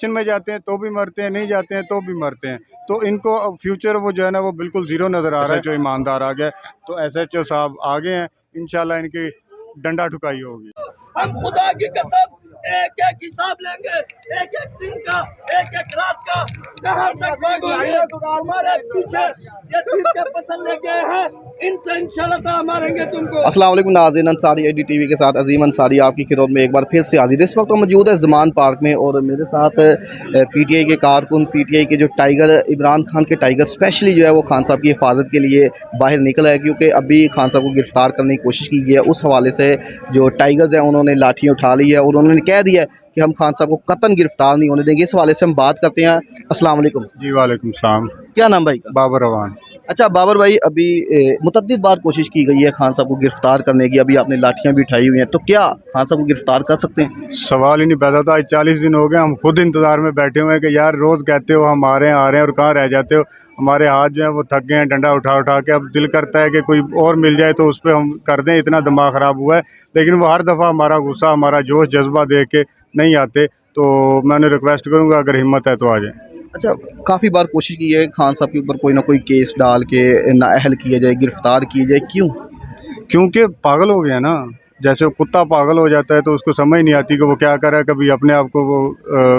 Election में जाते हैं तो भी मरते हैं, नहीं जाते हैं तो भी मरते हैं। तो इनको अब फ्यूचर वो जो है ना वो बिल्कुल ज़ीरो नज़र आ रहा है। जो ईमानदार आ गया, तो SHO साहब आगे हैं, इंशाल्लाह इनकी डंडा ठुकाई होगी। हम खुदा की कसम एक एक हिसाब लेंगे, एक एक दिन का, एक एक रात का, कहाँ तक भागोगे हमारे पीछे ये दिन के पसंद लेके हैं, इनसे इंशाल्लाह ताला मारेंगे तुमको। अस्सलाम वालेकुम नाज़रीन, अंसारी AD TV के साथ अजीम अंसारी आपकी खिदमत में एक बार फिर से हाजिर। इस वक्त हम मौजूद है ज़मान पार्क में और मेरे साथ PTI के कारकुन, PTI के जो टाइगर इमरान खान के टाइगर स्पेशली जो है वो खान साहब की हिफाजत के लिए बाहर निकला है, क्योंकि अभी खान साहब को गिरफ़्तार करने की कोशिश की गई है। उस हवाले से जो टाइगर्स हैं उन्होंने लाठियाँ उठा ली है और उन्होंने कह दिया है कि हम खान साहब को कतन गिरफ़्तार नहीं होने देंगे। इस हवाले से हम बात करते हैं। अस्सलाम वालेकुम जी वालेकुम सलाम। क्या नाम भाई? बाबर रवान। अच्छा बाबर भाई, अभी मुतअद्दिद बार कोशिश की गई है खान साहब को गिरफ़्तार करने की, अभी आपने लाठियाँ भी उठाई हुई हैं, तो क्या खान साहब को गिरफ़्तार कर सकते हैं? सवाल ही नहीं पैदा होता। आज 40 दिन हो गए, हम खुद इंतज़ार में बैठे हुए हैं कि यार रोज़ कहते हो हम आ रहे हैं और कहाँ रह जाते हो। हमारे हाथ जो है वो थक गए हैं डंडा उठा उठा के। अब दिल करता है कि कोई और मिल जाए तो उस पर हम कर दें, इतना दिमाग ख़राब हुआ है। लेकिन वो हर दफ़ा हमारा गुस्सा, हमारा जोश जज्बा देख के नहीं आते। तो मैंने रिक्वेस्ट करूँगा अगर हिम्मत है तो आ जाए। अच्छा, काफ़ी बार कोशिश की है खान साहब के ऊपर कोई ना कोई केस डाल के नाअहल किया जाए, गिरफ़्तार किया जाए, क्यों? क्योंकि पागल हो गया ना। जैसे वो कुत्ता पागल हो जाता है तो उसको समझ नहीं आती कि वो क्या कर रहा है। कभी अपने आप को वो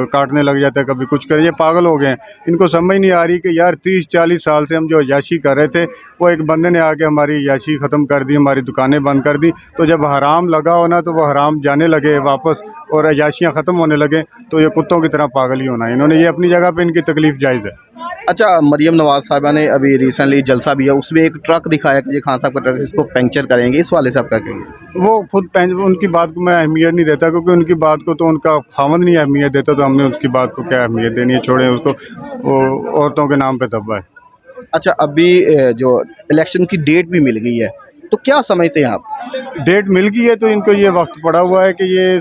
काटने लग जाता है, कभी कुछ करे। ये पागल हो गए हैं, इनको समझ नहीं आ रही कि यार 30-40 साल से हम जो अय्याशी कर रहे थे, वो एक बंदे ने आके हमारी अय्याशी ख़त्म कर दी, हमारी दुकानें बंद कर दी। तो जब हराम लगा हो ना तो वो हराम जाने लगे वापस और अय्याशियाँ ख़त्म होने लगे, तो ये कुत्तों की तरह पागल ही होना है। इन्होंने ये अपनी जगह पे, इनकी तकलीफ़ जायज़ है। अच्छा, मरीम नवाज़ साहिबा ने अभी रिसेंटली जलसा भी है, उसमें एक ट्रक दिखाया कि ये खान साहब का ट्रक, इसको पंक्चर करेंगे। इस वाले से आप क्या कहेंगे? वो खुद उनकी बात को मैं अहमियत नहीं देता, क्योंकि उनकी बात को तो उनका खामद नहीं अहमियत देता, तो हमने उसकी बात को क्या अहमियत देनी है। छोड़ें उसको, वो औरतों के नाम पे दबा है। अच्छा, अभी जो इलेक्शन की डेट भी मिल गई है, तो क्या समझते हैं आप? डेट मिल गई है तो इनको ये वक्त पड़ा हुआ है कि ये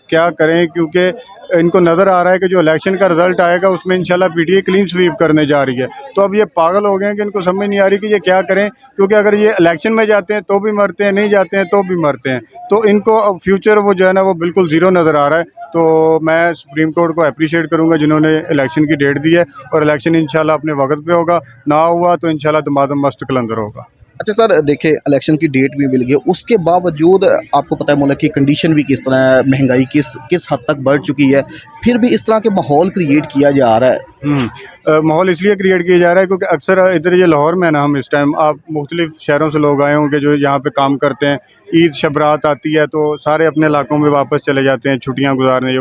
क्या करें, क्योंकि इनको नज़र आ रहा है कि जो इलेक्शन का रिज़ल्ट आएगा उसमें इंशाल्लाह PTI क्लीन स्वीप करने जा रही है। तो अब ये पागल हो गए हैं कि इनको समझ नहीं आ रही कि ये क्या करें, क्योंकि अगर ये इलेक्शन में जाते हैं तो भी मरते हैं, नहीं जाते हैं तो भी मरते हैं। तो इनको अब फ्यूचर वो जो है ना वो बिल्कुल ज़ीरो नज़र आ रहा है। तो मैं सुप्रीम कोर्ट को अप्रिशिएट करूँगा जिन्होंने इलेक्शन की डेट दी है, और इलेक्शन इंशाल्लाह अपने वक्त पे होगा। ना हुआ तो इंशाल्लाह दमादम मस्त कलंदर होगा। अच्छा सर, देखिए इलेक्शन की डेट भी मिल गई, उसके बावजूद आपको पता है मुल्क की कंडीशन भी किस तरह है, महंगाई किस हद तक बढ़ चुकी है, फिर भी इस तरह के माहौल क्रिएट किया जा रहा है। माहौल इसलिए क्रिएट किया जा रहा है क्योंकि अक्सर इधर ये लाहौर में ना, हम इस टाइम आप मुख्तलिफ़ शहरों से लोग आए होंगे जो यहाँ पे काम करते हैं। ईद शब रात आती है तो सारे अपने इलाकों में वापस चले जाते हैं छुट्टियाँ गुजारने।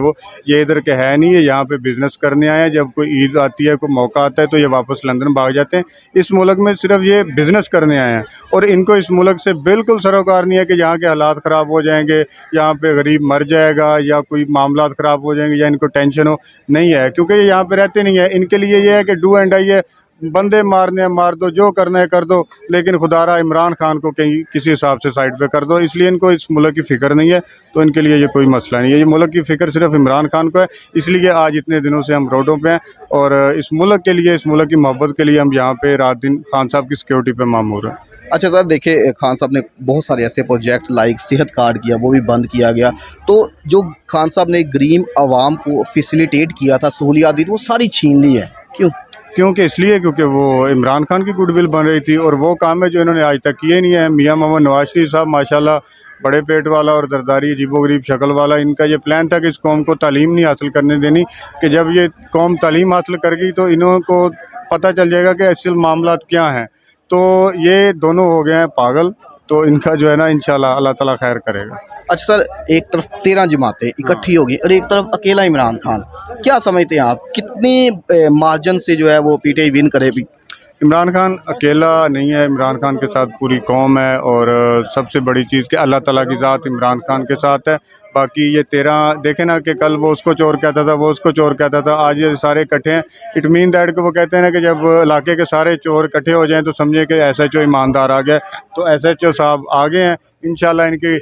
ये इधर के है नहीं, ये यहाँ पे बिज़नेस करने आए हैं। जब कोई ईद आती है, कोई मौका आता है तो ये वापस लंदन भाग जाते हैं। इस मुल्क में सिर्फ ये बिज़नेस करने आए हैं और इनको इस मुल्क से बिल्कुल सरोकार नहीं है कि यहाँ के हालात ख़राब हो जाएंगे, यहाँ पे गरीब मर जाएगा या कोई मामला ख़राब हो जाएंगे या इनको टेंशन हो। नहीं है, क्योंकि ये यहाँ पे रहते नहीं है। इनके लिए ये है कि डू एंड आई है, बंदे मारने हैं मार दो, जो करना है कर दो, लेकिन खुदारा इमरान खान को कहीं किसी हिसाब से साइड पे कर दो। इसलिए इनको इस मुल्क की फ़िक्र नहीं है, तो इनके लिए ये कोई मसला नहीं है। ये मुल्क की फ़िक्र सिर्फ इमरान खान को है, इसलिए आज इतने दिनों से हम रोडों पे हैं और इस मुल्क के लिए, इस मुल्क की मोहब्बत के लिए हम यहाँ पे रात दिन खान साहब की सिक्योरिटी पे मामूर हैं। अच्छा सर, देखिए खान साहब ने बहुत सारे ऐसे प्रोजेक्ट लाइक सेहत कार्ड किया, वो भी बंद किया गया। तो जो खान साहब ने गरीब आवाम को फैसिलिटेट किया था, सहूलियात दी, वो सारी छीन ली है। क्यों? क्योंकि इसलिए क्योंकि वो इमरान खान की गुडविल बन रही थी और वो काम है जो इन्होंने आज तक किए नहीं है। मियाँ मोहम्मद नवाज शरीफ साहब माशाल्लाह बड़े पेट वाला और दरदारी अजीबोगरीब शक्ल वाला, इनका ये प्लान था कि इस कौम को तालीम नहीं हासिल करने देनी, कि जब ये कौम तालीम हासिल कर गई तो इनको पता चल जाएगा कि असल मामलात क्या हैं। तो ये दोनों हो गए हैं पागल, तो इनका जो है ना इंशाल्लाह अल्लाह ताला खैर करेगा। अच्छा सर, एक तरफ 13 जमातें इकट्ठी होगी और एक तरफ अकेला इमरान खान, क्या समझते हैं आप कितनी मार्जिन से जो है वो PTI विन करे? इमरान खान अकेला नहीं है, इमरान खान के साथ पूरी कौम है और सबसे बड़ी चीज़ कि अल्लाह ताला की ज़ात इमरान खान के साथ है। बाकी ये 13 देखे ना कि कल वो उसको चोर कहता था, वो उसको चोर कहता था, आज ये सारे इकट्ठे हैं। इट मीन दैट कि वो कहते हैं ना कि जब इलाके के सारे चोर इकट्ठे हो जाएं तो समझे कि SHO ईमानदार आ गया। तो SHO साहब आगे हैं, इंशाल्लाह इनकी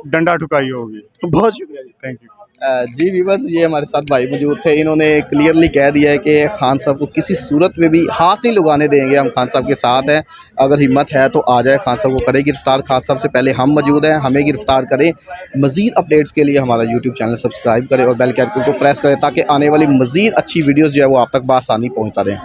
डंडा ठुकाई होगी। बहुत शुक्रिया जी। Thank you. जी वीवर्स, ये हमारे साथ भाई मौजूद थे। इन्होंने क्लियरली कह दिया है कि खान साहब को किसी सूरत में भी हाथ नहीं लगाने देंगे। हम खान साहब के साथ हैं, अगर हिम्मत है तो आ जाए, खान साहब को करें गिरफ़्तार। खान साहब से पहले हम मौजूद हैं, हमें गिरफ़्तार करें। मज़ीद अपडेट्स के लिए हमारा यूट्यूब चैनल सब्सक्राइब करें और बेल के आइकन को प्रेस करें ताकि आने वाली मज़ीद अच्छी वीडियोज़ जो है वो आप तक बआसानी पहुँचता रहें।